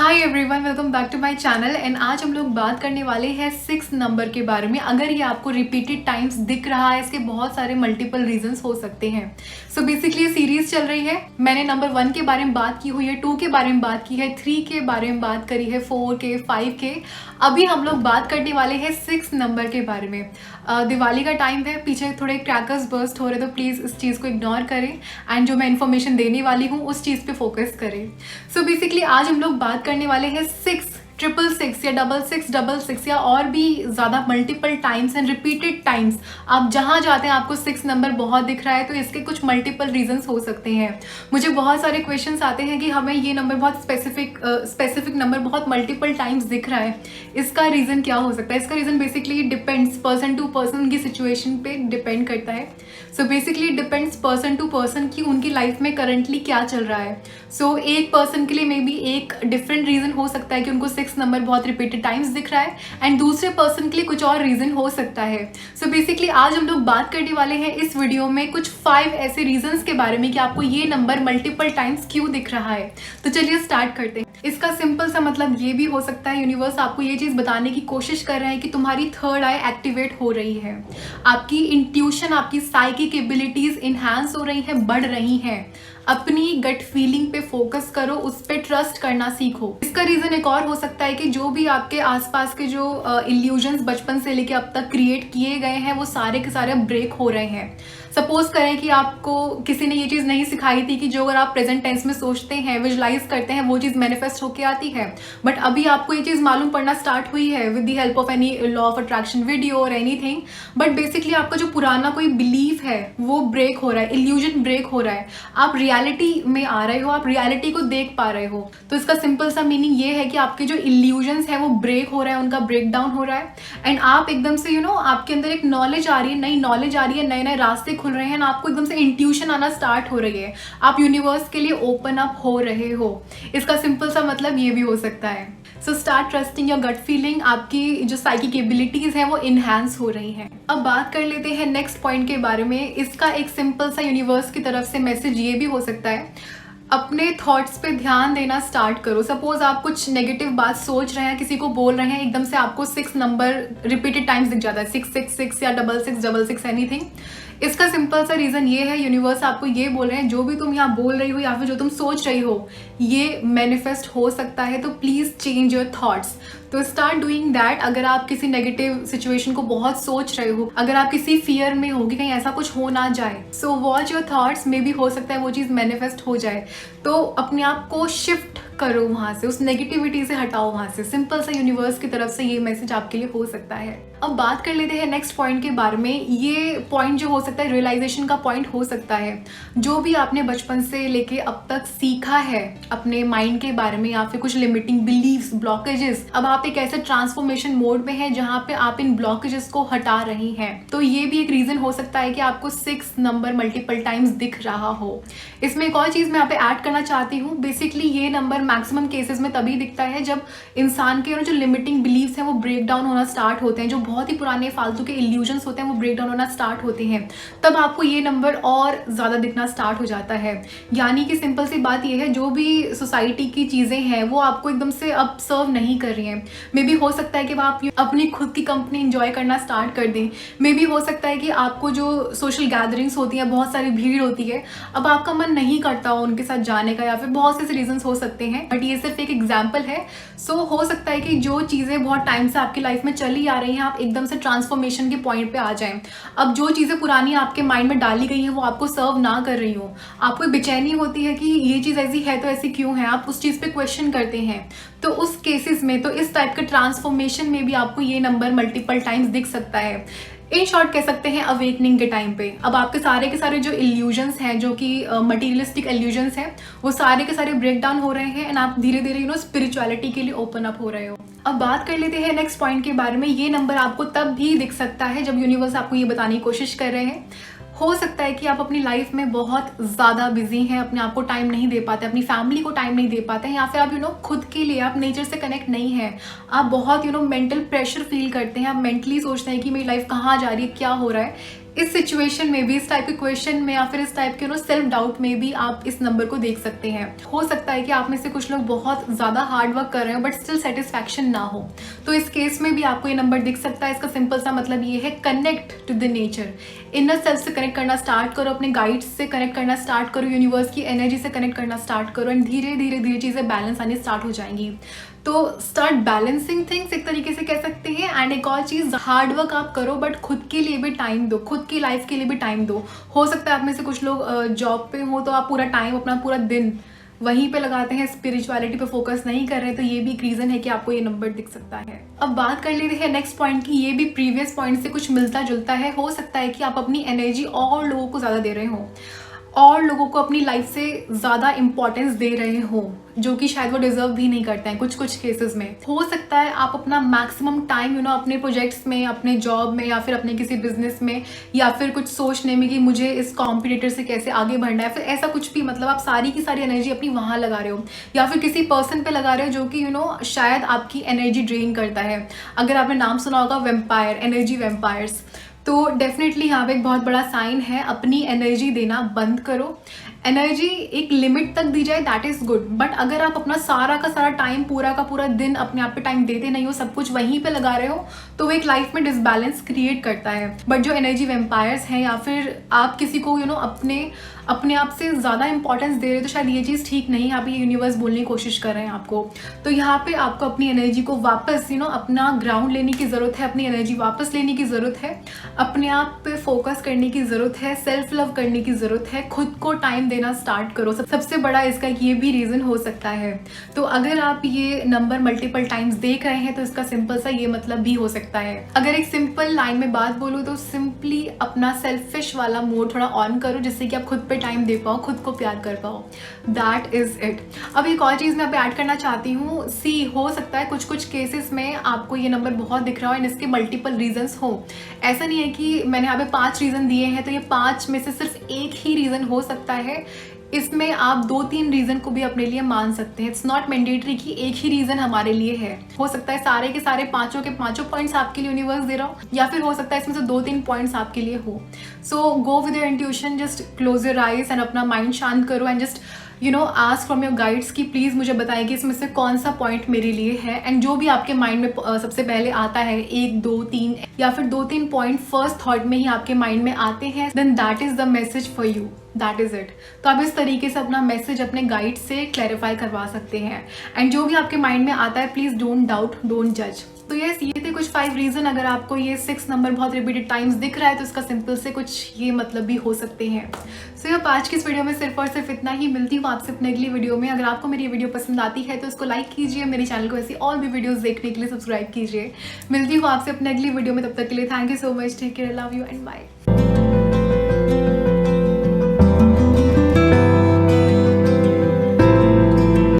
Hi everyone, welcome back to my channel. And आज हम लोग बात करने वाले हैं 6 नंबर के बारे में। अगर ये आपको रिपीटेड टाइम्स दिख रहा है, इसके बहुत सारे मल्टीपल रीजंस हो सकते हैं। सो बेसिकली ये सीरीज चल रही है। मैंने नंबर 1 के बारे में बात की हुई है, 2 के बारे में बात की है, 3 के बारे में बात करी है, 4 के, 5 के। अभी हम लोग बात करने वाले हैं 6 नंबर के बारे में। दिवाली का टाइम है, पीछे थोड़े क्रैकर्स बर्स्ट हो रहे, तो प्लीज़ इस चीज़ को इग्नोर करें एंड जो मैं इन्फॉर्मेशन देने वाली हूँ उस चीज़ पे फोकस करें। सो बेसिकली आज हम लोग बात करने वाले हैं 666 या 6666 या और भी ज़्यादा multiple times and repeated times. आप जहाँ जाते हैं आपको 6 नंबर बहुत दिख रहा है, तो इसके कुछ मल्टीपल रीजंस हो सकते हैं। मुझे बहुत सारे क्वेश्चंस आते हैं कि हमें ये नंबर बहुत स्पेसिफिक नंबर बहुत मल्टीपल टाइम्स दिख रहा है, इसका रीज़न क्या हो सकता है। इसका reason basically depends person to person की सिचुएशन पे डिपेंड करता है। So basically depends person to person की उनकी लाइफ में करंटली क्या चल रहा है। सो एक पर्सन के लिए मे बी एक डिफरेंट रीज़न हो सकता है कि उनको 6 नंबर बहुत रिपीटेड टाइम्स दिख रहा है, एंड दूसरे पर्सन के लिए कुछ और रीज़न हो सकता है। सो बेसिकली आज हम लोग बात करने वाले हैं इस वीडियो में कुछ 5 ऐसे रीजंस के बारे में कि आपको ये नंबर मल्टीपल टाइम्स क्यों दिख रहा है। तो चलिए स्टार्ट करते हैं। इसका सिंपल सा मतलब ये भी हो सकता है यूनिवर्स आपको ये चीज़ बताने की कोशिश कर रहे हैं कि तुम्हारी थर्ड आई एक्टिवेट हो रही है, आपकी इंट्यूशन, आपकी साइकिक एबिलिटीज इन्हांस हो रही हैं, बढ़ रही हैं। अपनी गट फीलिंग पे फोकस करो, उस पर ट्रस्ट करना सीखो। इसका रीज़न एक और हो सकता है कि जो भी आपके आसपास के जो इल्यूजन्स बचपन से लेके अब तक क्रिएट किए गए हैं वो सारे के सारे ब्रेक हो रहे हैं। सपोज करें कि आपको किसी ने ये चीज़ नहीं सिखाई थी कि जो अगर आप प्रेजेंट टेंस में सोचते हैं, विजुलाइज करते हैं, वो चीज़ मैनिफेस्ट होके आती है। बट अभी आपको ये चीज़ मालूम पड़ना स्टार्ट हुई है with the help of any law of attraction video और एनीथिंग। बट बेसिकली आपका जो पुराना कोई बिलीफ है वो ब्रेक हो रहा है, इल्यूजन ब्रेक हो रहा है, आप रियलिटी में आ रहे हो, आप रियलिटी को देख पा रहे हो। तो इसका सिंपल सा मीनिंग ये है कि आपके जो इल्यूजन्स है वो ब्रेक हो रहा है, उनका ब्रेक डाउन हो रहा है। एंड आप एकदम से आपके अंदर एक नॉलेज आ रही है, नई नॉलेज आ रही है, नए नए रास्ते खुल रहे हैं, आपको एकदम से इंट्यूशन आना स्टार्ट हो रही है, आप यूनिवर्स के लिए ओपन अप हो रहे हो। इसका सिंपल सा मतलब ये भी हो सकता है। So start trusting your gut feeling, आपकी जो साइकिक एबिलिटीज हैं वो इन्हांस हो रही हैं। अब बात कर लेते हैं नेक्स्ट पॉइंट के बारे में। इसका एक सिंपल सा यूनिवर्स की तरफ से मैसेज ये भी हो सकता है, अपने थॉट्स पे ध्यान देना स्टार्ट करो। सपोज आप कुछ नेगेटिव बात सोच रहे हैं, किसी को बोल रहे हैं, एकदम से आपको 6 नंबर रिपीटेड टाइम्स दिख जाता है, 666 या 6666 एनीथिंग। इसका सिंपल सा रीज़न ये है, यूनिवर्स आपको ये बोल रहे हैं जो भी तुम यहाँ बोल रही हो या फिर जो तुम सोच रही हो ये मैनिफेस्ट हो सकता है, तो प्लीज़ चेंज योर थॉट्स। तो स्टार्ट डूइंग दैट। अगर आप किसी नेगेटिव सिचुएशन को बहुत सोच रहे हो, अगर आप किसी फियर में हो कि कहीं ऐसा कुछ हो ना जाए, so watch your thoughts, may be हो सकता है वो चीज़ मैनिफेस्ट हो जाए। तो अपने आप को शिफ्ट करो वहाँ से, उस नेगेटिविटी से हटाओ वहाँ से। सिंपल सा यूनिवर्स की तरफ से ये मैसेज आपके लिए हो सकता है। अब बात कर लेते हैं नेक्स्ट पॉइंट के बारे में। ये पॉइंट जो हो सकता है रियलाइजेशन का पॉइंट हो सकता है। जो भी आपने बचपन से लेके अब तक सीखा है अपने माइंड के बारे में, या फिर कुछ लिमिटिंग बिलीव्स, ब्लॉकेजेस, अब आप एक ऐसे ट्रांसफॉर्मेशन मोड में हैं जहाँ पे आप इन ब्लॉकेजेस को हटा रही हैं। तो ये भी एक रीजन हो सकता है कि आपको 6 नंबर मल्टीपल टाइम्स दिख रहा हो। इसमें एक और चीज़ मैं यहाँ पे ऐड करना चाहती हूँ। बेसिकली ये नंबर मैक्सिमम केसेस में तभी दिखता है जब इंसान के जो लिमिटिंग बिलीव्स हैं वो ब्रेक डाउन होना स्टार्ट होते हैं, जो बहुत ही पुराने फालतू के इल्यूजन्स होते हैं वो ब्रेक डाउन होना स्टार्ट होते हैं, तब आपको ये नंबर और ज़्यादा दिखना स्टार्ट हो जाता है। यानी कि सिंपल सी बात ये है, जो भी सोसाइटी की चीज़ें हैं वो आपको एकदम से अब सर्व नहीं कर रही हैं। मे बी हो सकता है कि आप अपनी खुद की कंपनी इंजॉय करना स्टार्ट कर दें। मे बी हो सकता है कि आपको जो सोशल गैदरिंग्स होती हैं, बहुत सारी भीड़ होती है, अब आपका मन नहीं करता हो उनके साथ जाने का, या फिर बहुत से रीजंस हो सकते हैं। बट ये सिर्फ एक एग्जाम्पल है। सो हो सकता है कि जो चीज़ें बहुत टाइम से आपकी लाइफ में चली आ रही हैं, आप एकदम से ट्रांसफॉर्मेशन के पॉइंट पे आ जाएं। अब जो चीज़ें पुरानी आपके माइंड में डाली गई हैं वो आपको सर्व ना कर रही हो, आपको बेचैनी होती है कि ये चीज़ ऐसी है तो ऐसी क्यों है, आप उस चीज़ पे क्वेश्चन करते हैं। तो उस केसेस में, तो इस टाइप के ट्रांसफॉर्मेशन में भी आपको ये नंबर मल्टीपल टाइम्स दिख सकता है। इन शॉर्ट कह सकते हैं अवेकनिंग के टाइम पे अब आपके सारे के सारे जो इल्यूजन्स हैं, जो कि मटीरियलिस्टिक इल्यूजन्स हैं, वो सारे के सारे ब्रेक डाउन हो रहे हैं, एंड आप धीरे धीरे स्पिरिचुअलिटी के लिए ओपन अप हो रहे हो। अब बात कर लेते हैं नेक्स्ट पॉइंट के बारे में। ये नंबर आपको तब भी दिख सकता है जब यूनिवर्स आपको ये बताने की कोशिश कर रहे हैं। हो सकता है कि आप अपनी लाइफ में बहुत ज़्यादा बिजी हैं, अपने आप को टाइम नहीं दे पाते, अपनी फैमिली को टाइम नहीं दे पाते हैं, या फिर आप खुद के लिए, आप नेचर से कनेक्ट नहीं हैं, आप बहुत मेंटल प्रेशर फील करते हैं, आप मेंटली सोचते हैं कि मेरी लाइफ कहाँ जा रही है, क्या हो रहा है। इस सिचुएशन में भी, इस टाइप के क्वेश्चन में या फिर इस टाइप के सेल्फ डाउट में भी आप इस नंबर को देख सकते हैं। हो सकता है कि आप में से कुछ लोग बहुत ज़्यादा हार्ड वर्क कर रहे हो बट स्टिल सेटिस्फैक्शन ना हो, तो इस केस में भी आपको ये नंबर दिख सकता है। इसका सिंपल सा मतलब ये है, connect to the nature. Inner self से कनेक्ट करना स्टार्ट करो, अपने गाइड्स से कनेक्ट करना स्टार्ट करो, यूनिवर्स की एनर्जी से कनेक्ट करना स्टार्ट करो एंड धीरे धीरे धीरे चीज़ें बैलेंस आनी स्टार्ट हो जाएंगी। तो स्टार्ट बैलेंसिंग थिंग्स एक तरीके से कह सकते हैं। एंड एक और चीज़, हार्ड वर्क आप करो बट खुद के लिए भी टाइम दो, खुद की लाइफ के लिए भी टाइम दो। हो सकता है आप में से कुछ लोग जॉब पे हो तो आप पूरा टाइम, अपना पूरा दिन वहीं पे लगाते हैं, स्पिरिचुअलिटी पे फोकस नहीं कर रहे, तो ये भी एक रीज़न है कि आपको ये नंबर दिख सकता है। अब बात कर लेते हैं नेक्स्ट पॉइंट की। ये भी प्रीवियस पॉइंट से कुछ मिलता जुलता है। हो सकता है कि आप अपनी एनर्जी और लोगों को ज़्यादा दे रहे हो और लोगों को अपनी लाइफ से ज़्यादा इंपॉर्टेंस दे रहे हो, जो कि शायद वो डिजर्व भी नहीं करते हैं कुछ केसेस में। हो सकता है आप अपना मैक्सिमम टाइम अपने प्रोजेक्ट्स में, अपने जॉब में या फिर अपने किसी बिजनेस में या फिर कुछ सोचने में कि मुझे इस कॉम्पिटिटर से कैसे आगे बढ़ना है, फिर ऐसा कुछ भी, मतलब आप सारी की सारी एनर्जी अपनी वहाँ लगा रहे हो या फिर किसी पर्सन पे लगा रहे हो जो कि शायद आपकी एनर्जी ड्रेन करता है। अगर आपने नाम सुना होगा वेम्पायर, एनर्जी वेम्पायर्स, तो डेफिनेटली यहाँ पे एक बहुत बड़ा साइन है, अपनी एनर्जी देना बंद करो। एनर्जी एक लिमिट तक दी जाए, दैट इज़ गुड, बट अगर आप अपना सारा का सारा टाइम, पूरा का पूरा दिन अपने आप पे टाइम देते नहीं हो, सब कुछ वहीं पे लगा रहे हो, तो वो एक लाइफ में डिसबैलेंस क्रिएट करता है। बट जो एनर्जी वेम्पायर्स हैं या फिर आप किसी को अपने आप से ज़्यादा इंपॉर्टेंस दे रहे हो, तो शायद ये चीज़ ठीक नहीं है। आप ये यूनिवर्स बोलने की कोशिश कर रहे हैं आपको। तो यहाँ पे आपको अपनी एनर्जी को वापस अपना ग्राउंड लेने की ज़रूरत है, अपनी एनर्जी वापस लेने की ज़रूरत है, अपने आप पे फोकस करने की ज़रूरत है, सेल्फ लव करने की ज़रूरत है, खुद को टाइम देना स्टार्ट करो। सबसे बड़ा इसका ये भी रीज़न हो सकता है। तो अगर आप ये नंबर मल्टीपल टाइम्स देख रहे हैं तो इसका सिंपल सा ये मतलब भी हो सकता है। अगर एक सिंपल लाइन में बात बोलूँ तो सिंपली अपना सेल्फिश वाला मोड थोड़ा ऑन करो, जिससे कि आप खुद पे टाइम दे पाओ, खुद को प्यार कर पाओ। That is it. अब एक और चीज़ मैं यहाँ पे ऐड करना चाहती हूँ। हो सकता है कुछ केसेस में आपको ये नंबर बहुत दिख रहा हो एंड इसके मल्टीपल रीजंस हो। ऐसा नहीं है कि मैंने यहाँ पे 5 रीज़न दिए हैं तो ये 5 में से सिर्फ एक ही रीज़न हो सकता है। इसमें आप 2-3 रीज़न को भी अपने लिए मान सकते हैं। इट्स नॉट मैंडेटरी कि एक ही रीज़न हमारे लिए है। हो सकता है सारे के सारे पाँचों के पाँचों पॉइंट्स आपके लिए यूनिवर्स दे रहा हो, या फिर हो सकता है इसमें से 2-3 पॉइंट्स आपके लिए हो। So go with your intuition, just close your eyes and अपना माइंड शांत करो and just ask from your guides कि प्लीज़ मुझे बताएं कि इसमें से कौन सा पॉइंट मेरे लिए है। एंड जो भी आपके माइंड में सबसे पहले आता है, 1, 2, 3 या फिर 2-3 पॉइंट फर्स्ट थॉट में ही आपके माइंड में आते हैं, then that is the message for you, that is it. तो आप इस तरीके से अपना मैसेज अपने गाइड से क्लैरिफाई करवा सकते हैं। एंड जो भी आपके माइंड में आता है, प्लीज़ डोंट डाउट, डोंट जज। तो यस, ये थे कुछ 5 रीज़न। अगर आपको ये 6 नंबर बहुत रिपीटेड टाइम्स दिख रहा है तो इसका सिंपल से कुछ ये मतलब भी हो सकते हैं। सो ये आज की इस वीडियो में सिर्फ और सिर्फ इतना ही। मिलती हूँ आपसे अपने अगली वीडियो में। अगर आपको मेरी वीडियो पसंद आती है तो इसको लाइक कीजिए, मेरे चैनल को ऐसी और भी वीडियोज़ देखने के लिए सब्सक्राइब कीजिए। मिलती हूँ आपसे अपने अगली वीडियो में, तब तक के लिए thank you so much, take care, love you and bye.